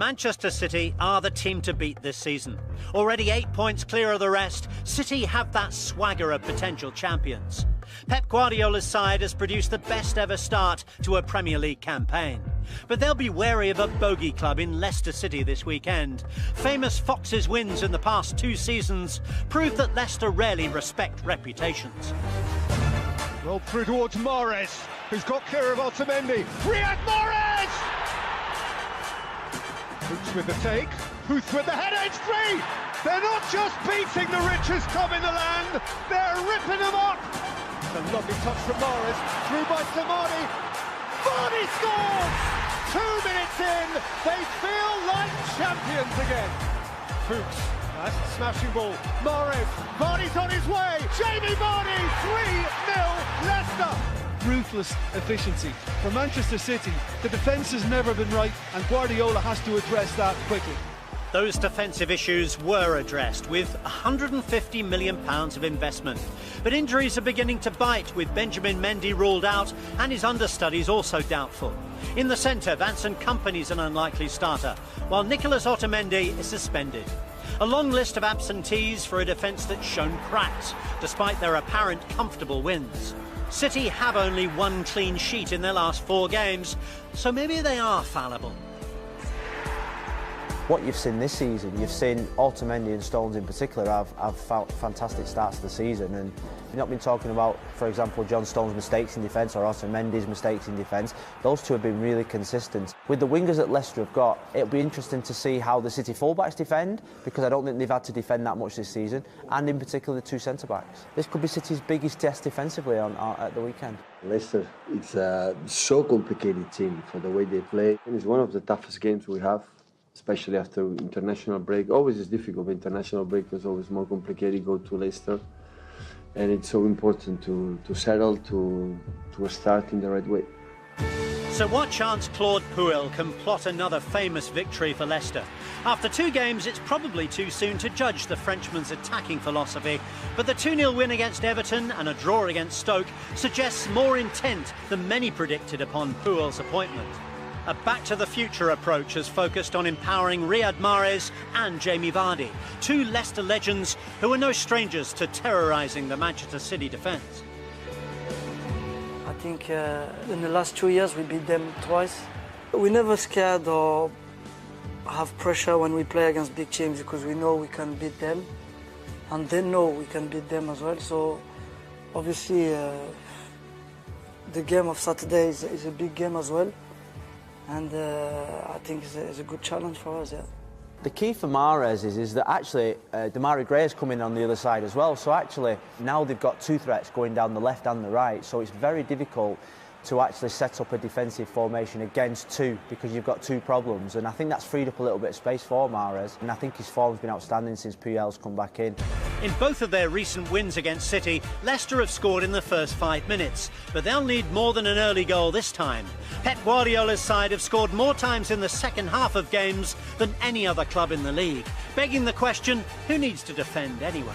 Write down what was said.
Manchester City are the team to beat this season. Already 8 points clear of the rest, City have that swagger of potential champions. Pep Guardiola's side has produced the best ever start to a Premier League campaign. But they'll be wary of a bogey club in Leicester City this weekend. Famous Foxes' wins in the past 2 seasons prove that Leicester rarely respect reputations. Rolled through towards Mahrez, who's got clear of Otamendi. Riyad Mahrez! Hoots with the take, Huth with the header, it's 3! They're not just beating the richest club in the land, they're ripping them up! It's a lovely touch from Mahrez, through by Samani. Vardy scores! 2 minutes in, they feel like champions again. Fuchs, that's a smashing ball. Mahrez, Vardy's on his way. Jamie Vardy, 3-0 Leicester. Ruthless efficiency. For Manchester City, the defence has never been right, and Guardiola has to address that quickly. Those defensive issues were addressed with £150 million of investment. But injuries are beginning to bite, with Benjamin Mendy ruled out and his understudies also doubtful. In the centre, Vincent Kompany's an unlikely starter, while Nicolas Otamendi is suspended. A long list of absentees for a defence that's shown cracks, despite their apparent comfortable wins. City have only 1 clean sheet in their last 4 games, so maybe they are fallible. What you've seen this season, you've seen Otamendi and Stones in particular have felt fantastic starts to the season, and you've not been talking about, for example, John Stones' mistakes in defence or Otamendi's mistakes in defence. Those two have been really consistent. With the wingers that Leicester have got, it'll be interesting to see how the City fullbacks defend, because I don't think they've had to defend that much this season, and in particular the 2 centre-backs. This could be City's biggest test defensively at the weekend. Leicester, it's a so complicated team for the way they play. And it's one of the toughest games we have, especially after international break. Always is difficult, but international break was always more complicated. Go to Leicester, and it's so important to settle to start in the right way. So what chance Claude Puel can plot another famous victory for Leicester? After 2 games, it's probably too soon to judge the Frenchman's attacking philosophy, but the 2-0 win against Everton and a draw against Stoke suggests more intent than many predicted upon Puel's appointment. A back-to-the-future approach has focused on empowering Riyad Mahrez and Jamie Vardy, 2 Leicester legends who are no strangers to terrorising the Manchester City defence. I think in the last 2 years we beat them twice. We're never scared or have pressure when we play against big teams, because we know we can beat them and they know we can beat them as well. So obviously the game of Saturday is a big game as well. And I think it's a good challenge for us, yeah. The key for Mahrez is that actually Demarai Gray is coming on the other side as well. So actually now they've got 2 threats going down the left and the right. So it's very difficult to actually set up a defensive formation against 2, because you've got 2 problems. And I think that's freed up a little bit of space for Mahrez. And I think his form's been outstanding since Puel's come back in. In both of their recent wins against City, Leicester have scored in the first 5 minutes, but they'll need more than an early goal this time. Pep Guardiola's side have scored more times in the second half of games than any other club in the league, begging the question, who needs to defend anyway?